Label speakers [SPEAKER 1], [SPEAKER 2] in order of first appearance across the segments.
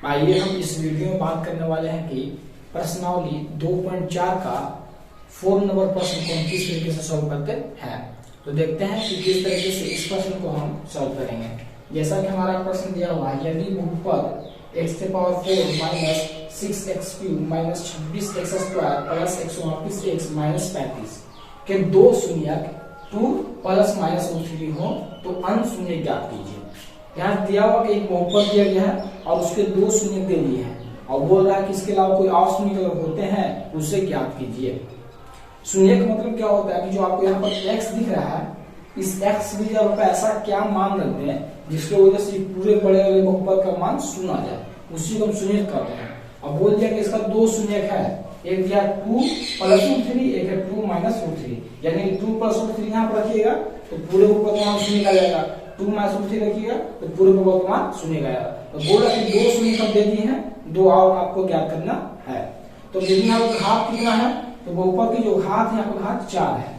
[SPEAKER 1] आइए हम इस वीडियो में बात करने वाले हैं कि प्रश्नावली 2.4 का 4 नंबर प्रश्न को हम किस तरीके से सॉल्व करते हैं। तो देखते हैं कि किस तरीके से इस प्रश्न को हम सॉल्व करेंगे। जैसा कि हमारा प्रश्न दिया हुआ है, यदि बहुपद x⁴ minus 6x³ minus 26x² plus 138x minus 35 के दो शून्यक 2 प्लस माइनस 3 हो तो अन्य शून्य ज्ञात कीजिए। यहाँ दिया हुआ एक बहुपद दिया गया है और उसके दो शून्य दे दिए हैं और बोल रहा है कि इसके अलावा कोई और शून्य अगर होते हैं उसे ज्ञात कीजिए। शून्य का मतलब क्या होता है कि जो आपको यहाँ पर x दिख रहा है, इस x की जगह पर ऐसा क्या मान रखते हैं जिसकी वजह से पूरे बड़े वाले बहुपद का मान शून्य आ जाए, उसी को हम शून्य कहते हैं। अब बोल दिया कि इसका दो शून्य है, एक दिया 2 प्लस 3, एक है 2 माइनस 3, यानी 2 प्लस 3 यहाँ पर रखिएगा तो पूरे बहुपद का मान शून्य आ जाएगा, 2 माइनस 3 रखिएगा तो पूरे बहुपद का मान शून्य आएगा। तो बोल रहा है कि दो शून्य कब दे दिए हैं, दो और आपको ज्ञात करना है। तो यदि यहाँ पर घात कितना है, तो बहुपद की जो घात है यहाँ पर घात 4 है।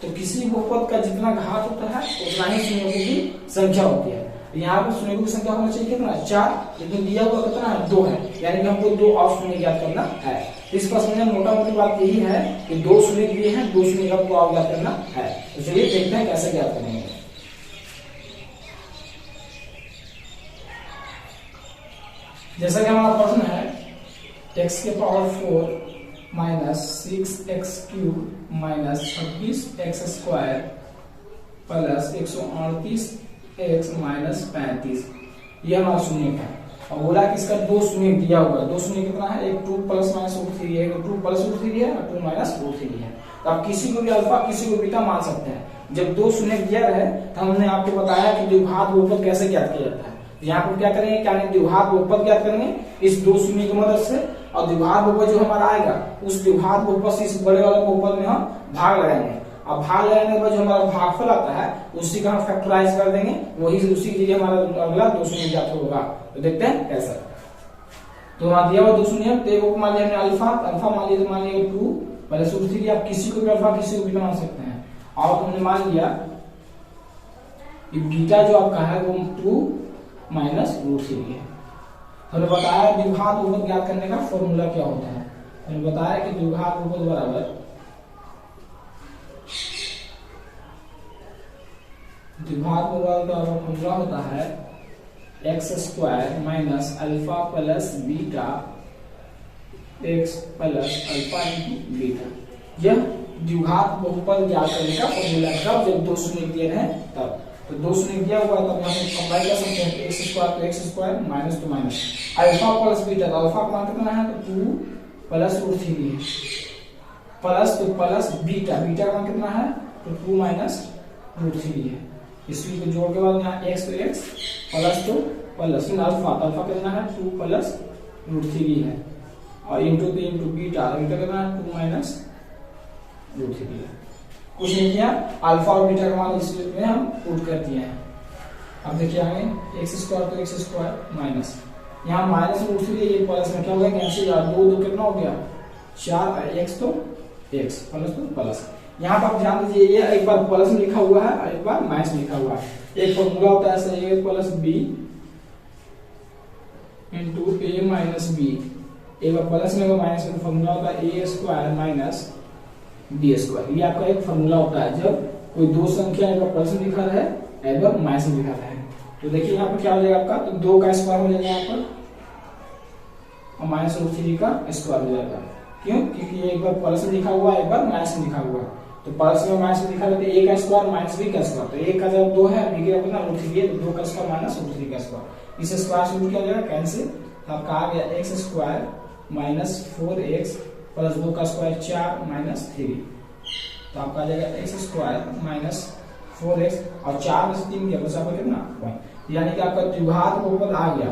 [SPEAKER 1] तो किसी बहुपद का जितना घात होता है उतना ही शून्यों की संख्या होती है। यहाँ पर शून्यों की संख्या होना चाहिए कितना, 4, लेकिन दिया हुआ कितना है, 2 है, यानी कि हमको दो और शून्य ज्ञात करना है। इस प्रश्न में मोटा मोटी बात यही है कि दो शून्य दिए हैं, दो शून्य का हमको और ज्ञात करना है। तो चलिए देखते हैं कैसे ज्ञात करेंगे। जैसा कि हमारा प्रश्न है, x⁴ minus 6x³ minus 26x² plus 138x minus 35, यह हमारा शून्य है। और बोला कि इसका दो शून्य दिया हुआ है, दो शून्य कितना है, एक 2 प्लस माइनस 3 है, 2 प्लस 3 है और 2 माइनस 3 है। तो आप किसी को भी अल्फा किसी को बीटा मान सकते हैं। जब दो शून्य दिया रहे तो हमने आपको बताया कि द्विघात बहुपद कैसे ज्ञात किया जाता है। यहाँ पर क्या करेंगे, क्या द्विघात बहुपद ज्ञात करेंगे इस दो शून्य की मदद से, और द्विघात बहुपद जो हमारा आएगा उस द्विघात बहुपद से इस बड़े वाले बहुपद में हम भाग लगाएंगे। अब भाग लगाने के बाद जो हमारा भागफल आता है उसी का हम फैक्टराइज कर देंगे, वही उसी के लिए हमारा अगला दो शून्य ज्ञात होगा। तो देखते हैं कैसा। तो वहां दिया हुआ दो शून्य, तो एक मान लिया हमने अल्फा, अल्फा मान लिया, तो मान लिया 2 प्लस 3, आप किसी को भी अल्फा किसी को भी मान सकते हैं। और हमने मान लिया कि बीटा जो आपका है वो 2 माइनस √3 है। हमने बताया द्विघात बहुपद ज्ञात करने का फॉर्मूला क्या होता है। हमने बताया कि द्विघात बहुपद बराबर द्विघात बहुपद का फॉर्मूला होता है x² minus alpha plus beta x plus alpha into beta. यह द्विघात बहुपद ज्ञात करने का फॉर्मूला है। जब दो शून्य दिए हैं तब, तो दो शून्य दिया हुआ तब हम कंबाइन कर सकते हैं, x² तो x² माइनस तो माइनस अल्फा प्लस बीटा, तो अल्फा का मान कितना है, तो 2 प्लस √3 प्लस तो प्लस बीटा, बीटा का मान कितना है, तो 2 माइनस √3 है। इसलिए तो जोड़ के बाद यहाँ x तो x प्लस तो प्लस अल्फा, तो अल्फा कितना है 2 प्लस √3 है, और इंटू तो इंटू बीटा, बीटा कितना है 2 माइनस √3 है। कुछ नहीं किया, अल्फा और बीटा का मान इसमें हम पुट कर दिए हैं। अब देखिए आगे x² तो x² माइनस, यहाँ माइनस √3 ये प्लस में क्या हो गया, कैंसिल, 2 कितना हो गया 4, x तो x प्लस तो प्लस। यहाँ पर आप ध्यान दीजिए, ये एक बार प्लस में लिखा हुआ है और एक बार माइनस में लिखा हुआ है। एक फॉर्मूला होता है ऐसे, a plus b into a minus b, एक बार प्लस में माइनस में फॉर्मूला होता है a² माइनस b²। ये आपका एक फॉर्मूला होता है जब कोई दो संख्या एक बार प्लस में लिखा रहे एक बार माइनस में लिखा रहे। तो देखिए यहाँ पर क्या हो जाएगा आपका, तो 2 का स्क्वायर हो जाएगा यहाँ पर और माइनस √3 का स्क्वायर हो जाएगा। क्यों, क्योंकि एक बार प्लस में लिखा हुआ है एक बार माइनस में लिखा हुआ है। तो प्लस में माइनस में लिखा रहता है a का स्क्वायर माइनस b का स्क्वायर, तो a का जब 2 है b का कितना √3 है, तो 2 का स्क्वायर माइनस √3 का स्क्वायर, इस स्क्वायर से क्या हो जाएगा कैंसिल। तो आपका आ गया x² माइनस 4x प्लस 2 का स्क्वायर 4 माइनस 3, तो आपका आ जाएगा x² माइनस 4x और 4 में से 3 गया बचा आपका कितना 1, यानी कि आपका द्विघात बहुपद आ गया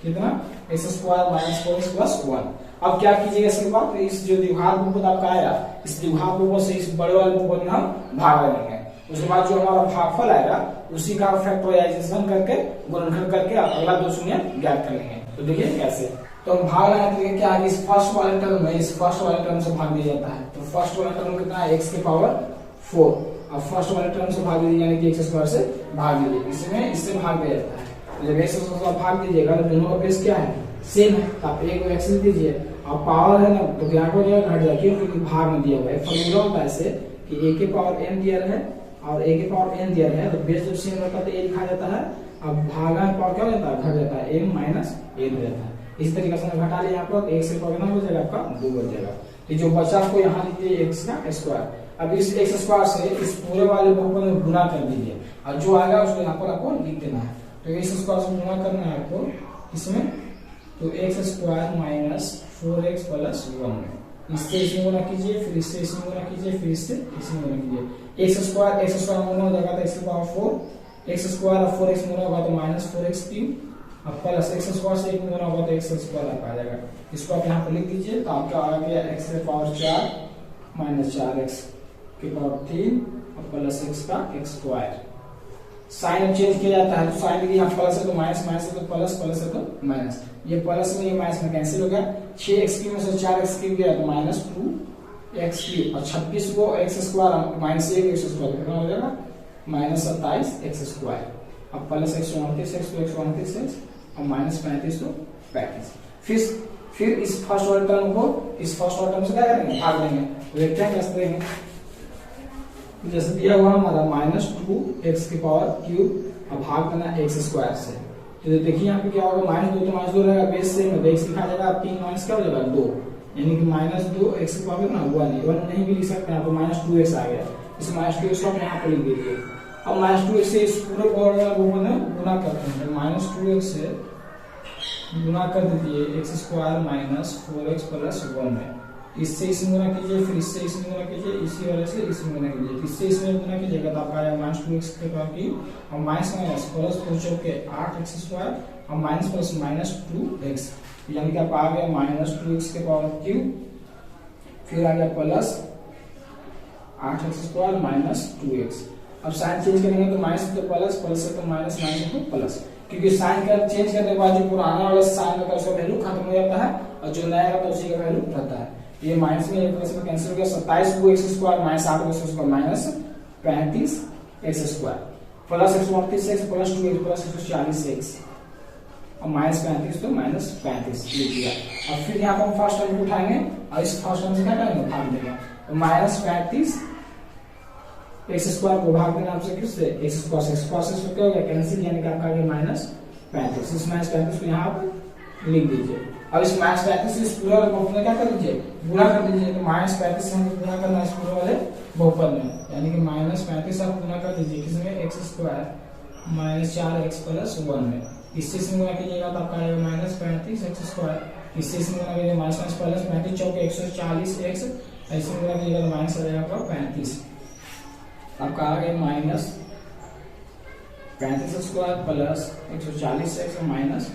[SPEAKER 1] कितना x² माइनस 4x प्लस 1। अब क्या कीजिएगा इसके बाद, तो इस जो द्विघात बहुपद आपका आया, इस द्विघात बहुपद से इस बड़े वाले बहुपद में हम भाग लेंगे। उसके बाद जो हमारा भागफल आएगा उसी का फैक्टराइजेशन करके गुणनखंड करके अगला दो शून्य ज्ञात कर लेंगे। तो देखिए कैसे, तो हम भाग लगाते हैं क्या है, इस फर्स्ट वाले टर्म में इस फर्स्ट वाले टर्म से भाग दिया जाता है। तो फर्स्ट वाला टर्म कितना है, x⁴। अब फर्स्ट वाले टर्म से भाग दीजिए, यानी कि x² से भाग दीजिए, इसमें इससे भाग दिया जाता है। तो जब x² से भाग दीजिएगा तो दोनों का बेस क्या है सेम है, तो आप a को x लिख दीजिए। अब पावर है ना तो क्या हो जाएगा, घट जाएगा, क्यों, क्योंकि भाग में दिया हुआ है। फॉर्मूला होता है ऐसे कि a के पावर n दिया है और a के पावर n दिया है, तो बेस जब सेम रहता है तो a लिखा जाता है, अब भागा में पावर क्या हो जाता है, घट जाता है, m माइनस a हो जाता है। इस तरीके से घटा लिया यहाँ पर, एक से पावर कितना हो जाएगा आपका 2 बच जाएगा। ये जो बचा आपको यहाँ लिखिए x का स्क्वायर। अब इस x स्क्वायर से इस पूरे वाले बहुपद में गुना कर दीजिए और जो आएगा उसको यहाँ पर आपको लिख देना है। तो x स्क्वायर से गुना करना है आपको इसमें, तो x square minus 4x plus 1 में, इससे इसमें गुना कीजिए, फिर इससे इसमें गुना कीजिए, फिर इससे इसमें गुना कीजिए। x स्क्वायर गुना हो जाएगा तो x की पावर 4, x स्क्वायर और 4x गुना होगा तो माइनस 4x क्यूब, अब प्लस x स्क्वायर से 1 गुना होगा तो x स्क्वायर आपका आ जाएगा। इसको आप यहाँ पर लिख दीजिए, तो आपका आ गया x की पावर 4 माइनस 4x की पावर 3 और प्लस x का x स्क्वायर। साइन चेंज किया जाता है, तो साइन यहाँ प्लस है तो माइनस, माइनस है तो प्लस, प्लस है तो माइनस, ये प्लस में ये माइनस में कैंसिल हो गया। 6x क्यूब में से 4x क्यूब गया तो माइनस 2x क्यूब, और 26 को x square minus 1 x square कितना हो जाएगा, माइनस 27 x स्क्वायर। अब प्लस 129x तो 129x और माइनस 35 तो 35। फिर इस फर्स्ट ऑर्डर टर्म को इस फर्स्ट ऑर्डर टर्म से क्या करेंगे, भाग देंगे, देखते हैं कैसे देंगे। जैसे दिया हुआ हमारा माइनस 2x की पावर क्यूब, अब भाग करना x स्क्वायर से, तो देखिए यहाँ पे क्या होगा, माइनस 2 तो माइनस 2 रहेगा, बेस से में x लिखा जाएगा, 3 माइनस क्या हो जाएगा 2, यानी कि माइनस 2 x की पावर ना 1 नहीं भी लिख सकते हैं, तो माइनस 2x आ गया। इस माइनस 2x को हम यहाँ पे लिख दीजिए। अब माइनस 2x से इस पूरे पावर वाला बहुपद में गुना करते हैं, माइनस 2x से गुना कर दीजिए x square minus 4x plus 1 में, इससे इसमें गुना कीजिए, फिर इससे इसमें गुना कीजिए, इसी वाले से इसमें गुना कीजिए, इससे इसमें गुना कीजिएगा तो आपका आएगा माइनस 2x के पावर क्यूब और माइनस माइनस प्लस 4 चौके 8x स्क्वायर और माइनस प्लस माइनस 2x, यानी कि आपका आ गया माइनस 2x के पावर क्यूब, फिर आ गया plus 8x square minus 2x। अब साइन चेंज करेंगे तो माइनस तो प्लस, प्लस से तो माइनस, माइनस तो प्लस, क्योंकि साइन का चेंज करने के बाद जो पुराना वाला साइन का उसका वैल्यू खत्म हो जाता है और जो नया का तो उसी का वैल्यू रहता है। ये माइनस में प्लस में कैंसिल हो गया, 27 को x स्क्वायर माइनस 8 को x square minus 35 x square plus 129x plus 2x plus 140x और माइनस 35 तो माइनस 35 लिख दिया। अब फिर यहाँ पर हम फर्स्ट टर्म को उठाएंगे और इस फर्स्ट टर्म से क्या करेंगे, भाग देंगे, तो माइनस 35 x स्क्वायर को भाग देना आपसे किससे, x स्क्वायर से क्या हो गया कैंसिल, यानी कि आपका आ गया माइनस 35। इस माइनस 35 को यहाँ पर लिख दीजिए। अब इस माइनस 35 से इस पूरे वाले बहुपद में क्या कर दीजिए, गुना कर दीजिए, तो माइनस 35 से हमें गुना करना है इस पूरे वाले बहुपद में, यानी कि माइनस 35 आप गुना कर दीजिए किसमें, x square minus 4x plus 1 में, इससे इसमें गुना कीजिएगा तो आपका आएगा माइनस 35x स्क्वायर, इससे इसमें गुना कीजिएगा माइनस प्लस 35 चौके 140x, इसमें गुना कीजिएगा तो माइनस आ जाएगा आपका 35, आपका आ गया minus 35 square plus 140x minus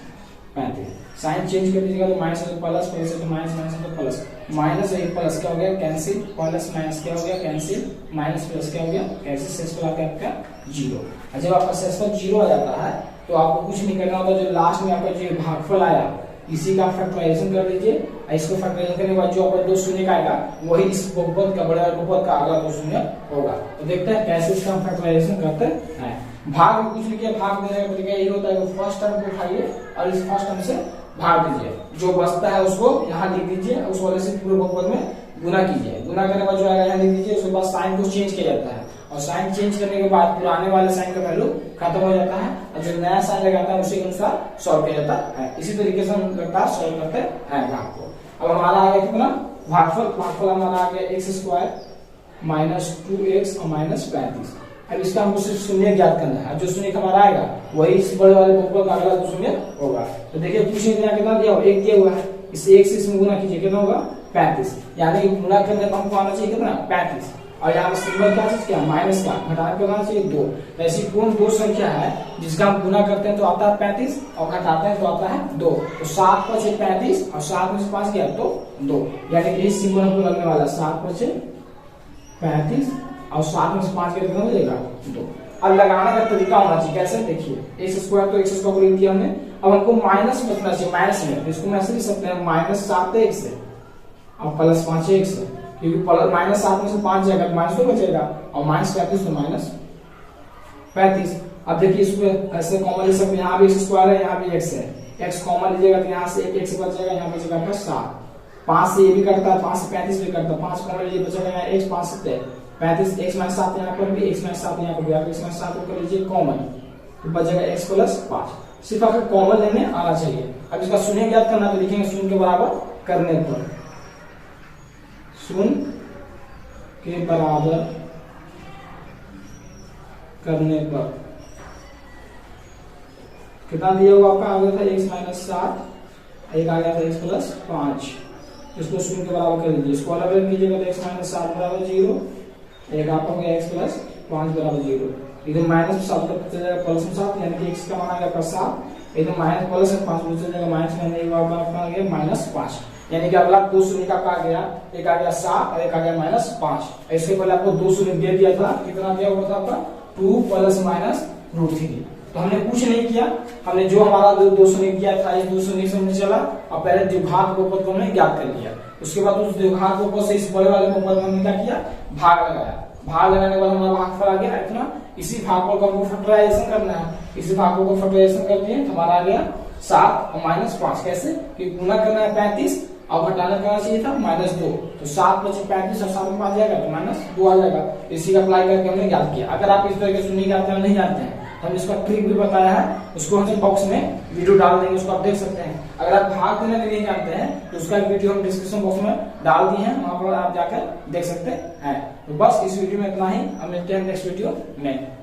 [SPEAKER 1] 35। Sign change कर दीजिएगा तो माइनस है तो प्लस, प्लस है तो माइनस, माइनस है तो प्लस, माइनस है प्लस क्या हो गया कैंसिल, प्लस माइनस क्या हो गया कैंसिल, माइनस प्लस क्या हो गया कैंसिल, शेषफल आ गया आपका 0। जब आपका शेषफल 0 आ जाता है तो आपको कुछ नहीं करना होता, जो लास्ट में आपका जो भागफल आया इसी का फैक्टराइजेशन कर दीजिए, इसको फैक्टराइजेशन करने के बाद जो आपका 2 शून्य का आएगा वही इस बहुपद का, बड़े बहुपद का अगला 2 शून्य होगा। तो देखते हैं कैसे इसका हम फैक्टराइजेशन करते हैं। भाग में कुछ लिखिए, भाग देने का तरीका यही होता है कि फर्स्ट टर्म को उठाइए और इस फर्स्ट टर्म से भाग दीजिए, जो बचता है उसको यहाँ लिख दीजिए, उस वाले से पूरे बहुपद में गुना कीजिए, गुना करने के बाद जो आएगा यहाँ लिख दीजिए, उसके बाद साइन को चेंज किया जाता है और साइन चेंज करने के बाद पुराने वाले साइन का वैल्यू खत्म हो जाता है और जो नया साइन लगाता है उसी के अनुसार सॉल्व किया जाता है। इसी तरीके से हम लगातार सॉल्व करते हैं भाग को। अब हमारा आ गया कितना भागफल हमारा आ गया x स्क्वायर माइनस 2x और माइनस 35। अब इसका हमको सिर्फ शून्य ज्ञात करना है, जो शून्य हमारा आएगा वही इस बड़े वाले बहुपद का अगला 2 शून्य होगा। तो देखिए कुछ नहीं कितना दिया हुआ, 1 दिया हुआ है, इससे 1 से इसमें गुना कीजिए कितना होगा 35, यानी कि गुना करने पर हमको आना चाहिए कितना 35, और यहाँ सिंबल क्या चीज क्या माइनस का, घटाने पे आना चाहिए 2। तो ऐसी कौन 2 संख्या है जिसका हम गुना करते हैं तो आता है 35 और घटाते हैं तो आता है 2, तो 7 पर 35 और 7 में से 5 गया तो 2, यानी कि इस सिंबल हमको लगने वाला 7 पर 35 और 7 में से 5 गया कितना मिलेगा 2। अब लगाने का तरीका होना चाहिए, कैसे देखिए x स्क्वायर तो x स्क्वायर को लिख दिया हमने, अब हमको माइनस में बचना चाहिए, माइनस में, तो इसको मैं ऐसे लिख सकते हैं माइनस 7x है और प्लस 5x है, क्योंकि प्लस माइनस 7 में से 5 जाएगा तो माइनस 2 बचेगा और माइनस 35 तो माइनस 35। अब देखिए इसको ऐसे कॉमन ले सकते हैं, यहाँ भी x स्क्वायर है यहाँ भी x है, x कॉमन लीजिएगा तो यहाँ से एक x बचेगा, यहाँ बचेगा आपका 7। 5 से ये भी कटता है, 5 से 35 भी कटता है, 5 कॉमन लीजिए बचेगा यहाँ x, 5 से 35, x माइनस 7 यहाँ पर भी, x माइनस 7 यहाँ पर भी, आप x माइनस 7 को कर लीजिए कॉमन, तो बचेगा x प्लस 5। सिर्फ आपको कॉमन लेने आना चाहिए। अब इसका शून्य ज्ञात करना, तो लिखेंगे शून्य के बराबर करने पर, शून्य के बराबर करने पर कितना दिया हुआ आपका आ गया था x माइनस 7, एक आ गया था x प्लस 5। इसको शून्य के बराबर कर लीजिए, इसको अलग कीजिएगा तो x माइनस 7 बराबर 0, एक आपका हो गया x प्लस 5 बराबर 0। इधर माइनस 7 प्लस में 7, यानी कि x का मान आ गया 7, इधर माइनस प्लस 5 बच जाएगा माइनस में, आपका आ गया माइनस 5। यानी कि अगला दो शून्य का आ गया, एक आ गया 7 और एक आ गया माइनस 5। इससे पहले आपको दो शून्य दे दिया था, कितना दिया हुआ था आपका 2 प्लस माइनस √3। तो हमने कुछ नहीं किया, हमने जो हमारा दो शून्य किया था इस दो शून्य से हमने चला और पहले द्विघात बहुपद को हमने ज्ञात कर लिया। उसके बाद उस द्विघात बहुपद से इस बड़े वाले बहुपद में हमने क्या किया, भाग लगाया। भाग लगाने के बाद हमारा भागफल आ गया इतना। इसी भागफल को हमको फैक्टराइजेशन करना है, इसी भागफल को फैक्टराइजेशन कर दिए, हमारा आ गया 7 और माइनस 5। कैसे कि गुना करना है 35 और घटाना करना चाहिए था -2, तो 7 बचे 35 और 7 में 5 जाएगा तो -2 आ जाएगा। इसी का अप्लाई करके हमने ज्ञात किया। अगर आप इस तरह के शून्य ज्ञात करना नहीं जानते हैं, हम इसका ट्रिक भी बताया है, उसको हम बॉक्स में वीडियो डाल देंगे, उसको आप देख सकते हैं। अगर आप भाग देने में नहीं जानते हैं तो उसका वीडियो हम डिस्क्रिप्शन बॉक्स में डाल दिए हैं, वहां पर आप जाकर देख सकते हैं। तो बस इस वीडियो में इतना ही, हम मिलते हैं नेक्स्ट वीडियो में।